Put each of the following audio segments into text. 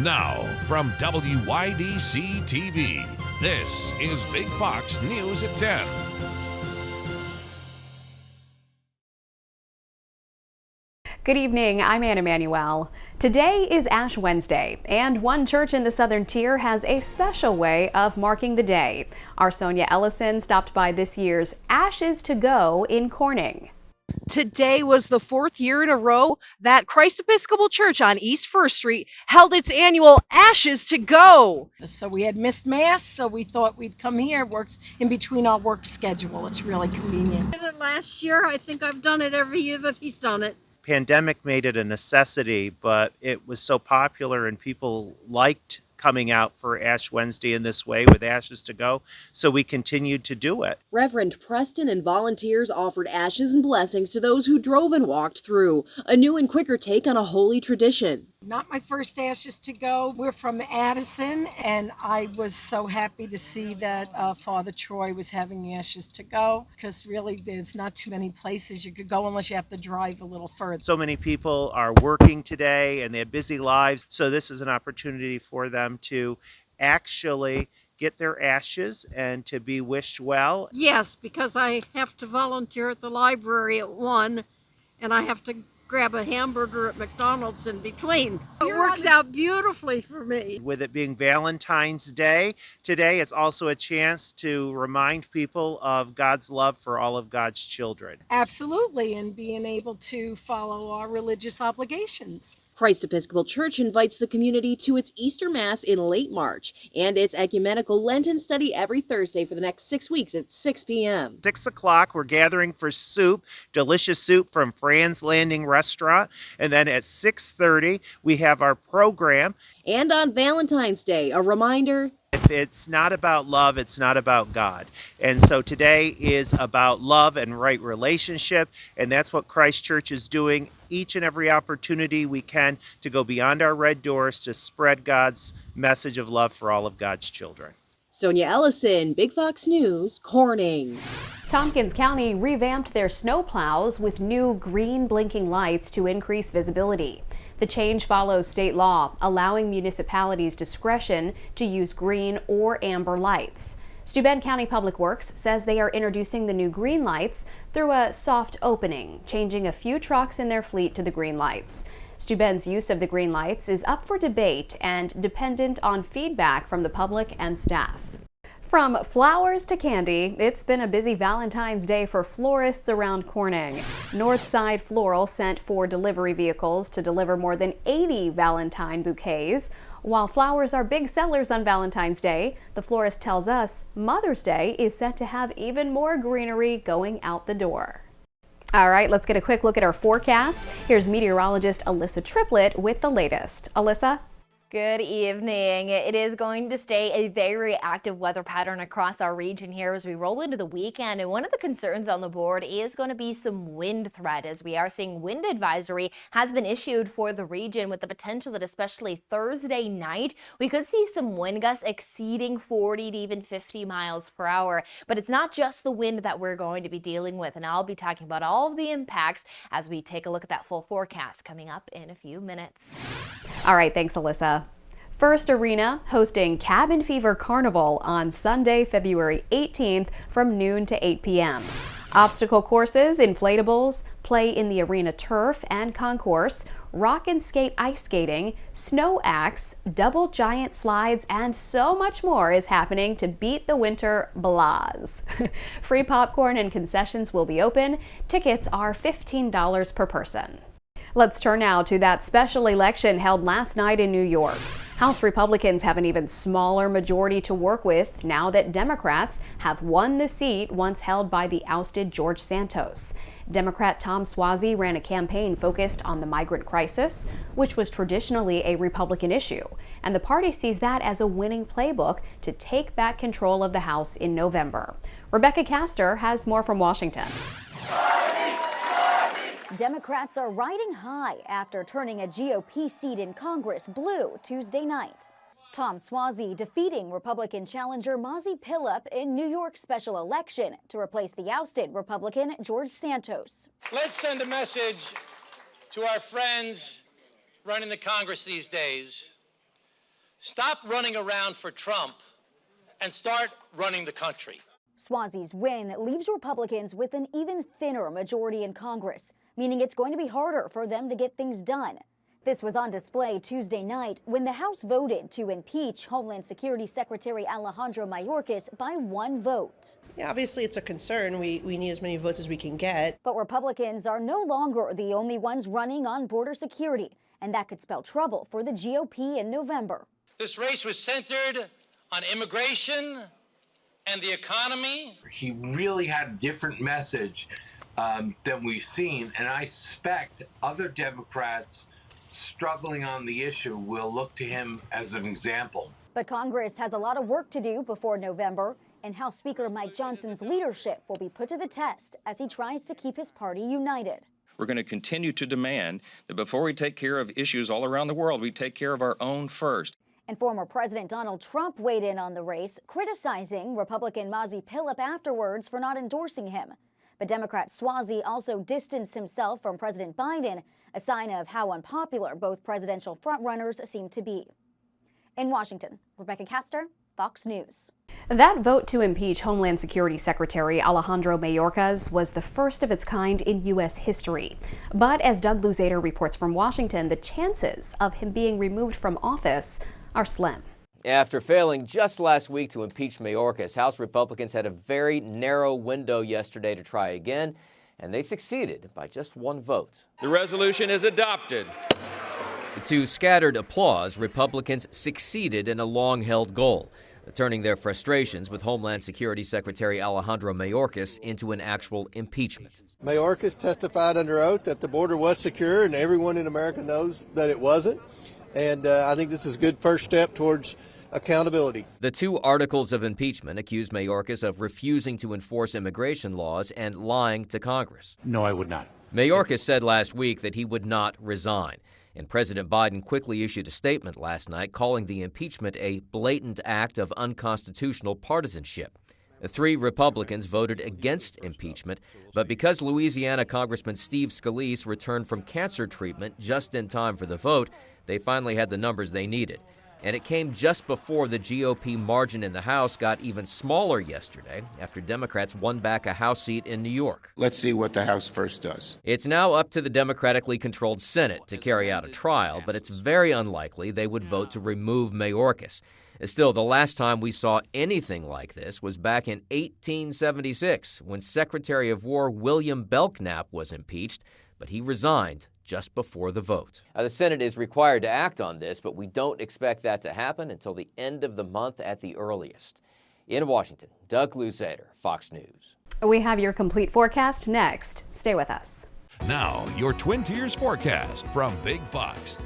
Now, from WYDC TV, this is Big Fox News at 10. Good evening, I'm Anna Manuel. Today is Ash Wednesday, and one church in the Southern Tier has a special way of marking the day. Our Sonia Ellison stopped by this year's Ashes to Go in Corning. Today was the fourth year in a row that Christ Episcopal Church on East First Street held its annual Ashes to Go. So we had missed Mass, so we thought we'd come here. It works in between our work schedule. It's really convenient. I did it last year. I think I've done it every year that he's done it. Pandemic made it a necessity, but it was so popular and people liked coming out for Ash Wednesday in this way with Ashes to Go, so we continued to do it. Reverend Preston and volunteers offered ashes and blessings to those who drove and walked through, a new and quicker take on a holy tradition. Not my first Ashes to Go. We're from Addison, and I was so happy to see that Father Troy was having Ashes to Go, because really there's not too many places you could go unless you have to drive a little further. So many people are working today and they have busy lives, so this is an opportunity for them to actually get their ashes and to be wished well. Yes, because I have to volunteer at the library at 1, and I have to grab a hamburger at McDonald's in between. It works out beautifully for me. With it being Valentine's Day today, it's also a chance to remind people of God's love for all of God's children. Absolutely, and being able to follow our religious obligations. Christ Episcopal Church invites the community to its Easter Mass in late March and its ecumenical Lenten study every Thursday for the next 6 weeks at 6 p.m. 6 o'clock, we're gathering for soup, delicious soup from Fran's Landing Restaurant. And then at 6:30, we have our program. And on Valentine's Day, a reminder: if it's not about love, it's not about God. And so today is about love and right relationship, and that's what Christ Church is doing each and every opportunity we can to go beyond our red doors to spread God's message of love for all of God's children. Sonia Ellison, Big Fox News, Corning. Tompkins County revamped their snow plows with new green blinking lights to increase visibility. The change follows state law, allowing municipalities discretion to use green or amber lights. Steuben County Public Works says they are introducing the new green lights through a soft opening, changing a few trucks in their fleet to the green lights. Steuben's use of the green lights is up for debate and dependent on feedback from the public and staff. From flowers to candy, it's been a busy Valentine's Day for florists around Corning. Northside Floral sent 4 delivery vehicles to deliver more than 80 Valentine bouquets. While flowers are big sellers on Valentine's Day, the florist tells us Mother's Day is set to have even more greenery going out the door. All right, let's get a quick look at our forecast. Here's meteorologist Alyssa Triplett with the latest. Alyssa? Good evening. It is going to stay a very active weather pattern across our region here as we roll into the weekend. And one of the concerns on the board is going to be some wind threat, as we are seeing wind advisory has been issued for the region, with the potential that especially Thursday night we could see some wind gusts exceeding 40 to even 50 miles per hour. But it's not just the wind that we're going to be dealing with, and I'll be talking about all of the impacts as we take a look at that full forecast coming up in a few minutes. All right, thanks, Alyssa. First Arena hosting Cabin Fever Carnival on Sunday, February 18th from noon to 8 p.m. Obstacle courses, inflatables, play in the arena turf and concourse, rock and skate ice skating, snow axe, double giant slides, and so much more is happening to beat the winter blahs. Free popcorn and concessions will be open. Tickets are $15 per person. Let's turn now to that special election held last night in New York. House Republicans have an even smaller majority to work with now that Democrats have won the seat once held by the ousted George Santos. Democrat Tom Suozzi ran a campaign focused on the migrant crisis, which was traditionally a Republican issue, and the party sees that as a winning playbook to take back control of the House in November. Rebecca Castor has more from Washington. Democrats are riding high after turning a GOP seat in Congress blue Tuesday night. Tom Suozzi defeating Republican challenger Mazi Pilip in New York's special election to replace the ousted Republican George Santos. Let's send a message to our friends running the Congress these days. Stop running around for Trump and start running the country. Suozzi's win leaves Republicans with an even thinner majority in Congress, meaning it's going to be harder for them to get things done. This was on display Tuesday night when the House voted to impeach Homeland Security Secretary Alejandro Mayorkas by 1 vote. Yeah, obviously it's a concern. We need as many votes as we can get. But Republicans are no longer the only ones running on border security, and that could spell trouble for the GOP in November. This race was centered on immigration and the economy. He really had a different message than we've seen, and I suspect other Democrats struggling on the issue will look to him as an example. But Congress has a lot of work to do before November, and House Speaker Mike Johnson's leadership will be put to the test as he tries to keep his party united. We're going to continue to demand that before we take care of issues all around the world, we take care of our own first. And former President Donald Trump weighed in on the race, criticizing Republican Mazi Pilip afterwards for not endorsing him. But Democrat Suozzi also distanced himself from President Biden, a sign of how unpopular both presidential frontrunners seem to be. In Washington, Rebecca Castor, Fox News. That vote to impeach Homeland Security Secretary Alejandro Mayorkas was the first of its kind in U.S. history. But as Doug Luzader reports from Washington, the chances of him being removed from office are slim. After failing just last week to impeach Mayorkas, House Republicans had a very narrow window yesterday to try again, and they succeeded by just 1 vote. The resolution is adopted. To scattered applause, Republicans succeeded in a long-held goal, turning their frustrations with Homeland Security Secretary Alejandro Mayorkas into an actual impeachment. Mayorkas testified under oath that the border was secure, and everyone in America knows that it wasn't. And I think this is a good first step towards accountability. The 2 articles of impeachment accuse Mayorkas of refusing to enforce immigration laws and lying to Congress. No, I would not. Mayorkas said last week that he would not resign. And President Biden quickly issued a statement last night calling the impeachment a blatant act of unconstitutional partisanship. The 3 Republicans voted against impeachment, but because Louisiana Congressman Steve Scalise returned from cancer treatment just in time for the vote, they finally had the numbers they needed. And it came just before the GOP margin in the House got even smaller yesterday after Democrats won back a House seat in New York. Let's see what the House first does. It's now up to the democratically controlled Senate to carry out a trial, but it's very unlikely they would vote to remove Mayorkas. Still, the last time we saw anything like this was back in 1876 when Secretary of War William Belknap was impeached, but he resigned just before the vote. The Senate is required to act on this, but we don't expect that to happen until the end of the month at the earliest. In Washington, Doug Luzader, Fox News. We have your complete forecast next. Stay with us. Now, your Twin Tiers forecast from Big Fox.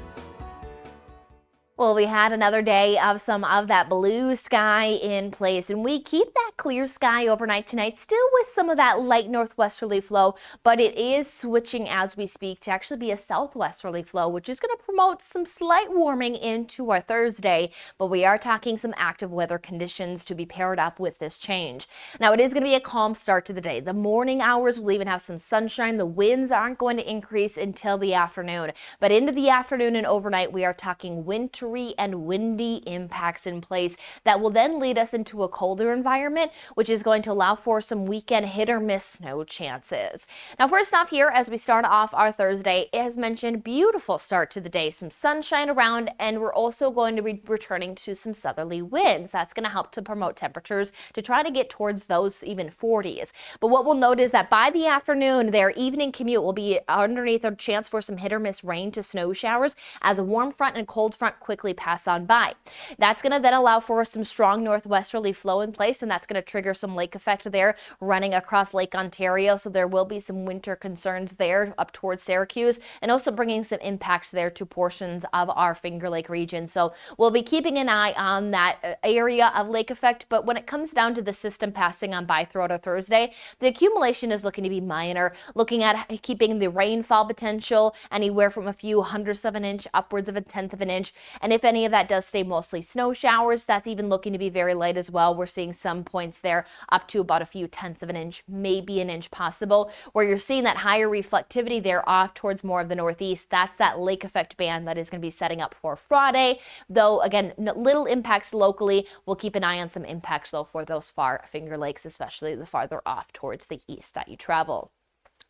Well, we had another day of some of that blue sky in place, and we keep that clear sky overnight tonight, still with some of that light northwesterly flow, but it is switching as we speak to actually be a southwesterly flow, which is going to promote some slight warming into our Thursday, but we are talking some active weather conditions to be paired up with this change. Now, it is going to be a calm start to the day. The morning hours will even have some sunshine. The winds aren't going to increase until the afternoon, but into the afternoon and overnight, we are talking wintry and windy impacts in place that will then lead us into a colder environment, which is going to allow for some weekend hit or miss snow chances. Now, first off here, as we start off our Thursday, as mentioned, beautiful start to the day, some sunshine around, and we're also going to be returning to some southerly winds. That's going to help to promote temperatures to try to get towards those even 40s. But what we'll note is that by the afternoon, their evening commute will be underneath a chance for some hit or miss rain to snow showers as a warm front and cold front quickly pass on by. That's going to then allow for some strong northwesterly flow in place, and that's going to trigger some lake effect there running across Lake Ontario. So there will be some winter concerns there up towards Syracuse, and also bringing some impacts there to portions of our Finger Lake region. So we'll be keeping an eye on that area of lake effect. But when it comes down to the system passing on by throughout our Thursday, the accumulation is looking to be minor, looking at keeping the rainfall potential anywhere from a few hundredths of an inch upwards of a tenth of an inch. And if any of that does stay mostly snow showers, that's even looking to be very light as well. We're seeing some points points there, up to about a few tenths of an inch, maybe an inch possible. Where you're seeing that higher reflectivity there off towards more of the northeast, that's that lake effect band that is going to be setting up for Friday. Though, again, little impacts locally. We'll keep an eye on some impacts, though, for those far Finger Lakes, especially the farther off towards the east that you travel.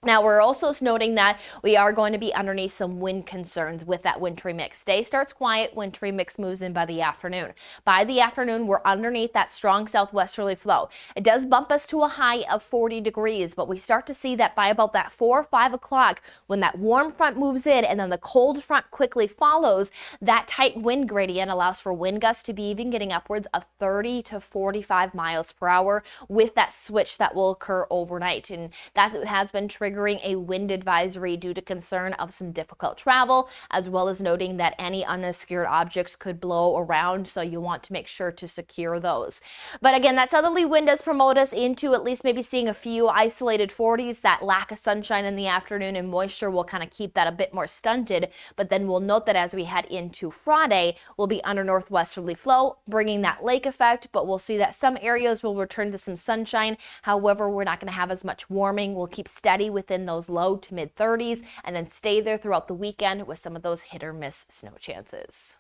Now, we're also noting that we are going to be underneath some wind concerns with that wintry mix. Day starts quiet, wintry mix moves in by the afternoon. By the afternoon, we're underneath that strong southwesterly flow. It does bump us to a high of 40 degrees, but we start to see that by about that 4 or 5 o'clock, when that warm front moves in and then the cold front quickly follows, that tight wind gradient allows for wind gusts to be even getting upwards of 30 to 45 miles per hour with that switch that will occur overnight. And that has been triggering a wind advisory due to concern of some difficult travel, as well as noting that any unsecured objects could blow around, so you want to make sure to secure those. But again, that southerly wind does promote us into at least maybe seeing a few isolated 40s. That lack of sunshine in the afternoon and moisture will kind of keep that a bit more stunted, but then we'll note that as we head into Friday, we'll be under northwesterly flow, bringing that lake effect, but we'll see that some areas will return to some sunshine. However, we're not going to have as much warming. We'll keep steady within those low to mid 30s and then stay there throughout the weekend with some of those hit or miss snow chances.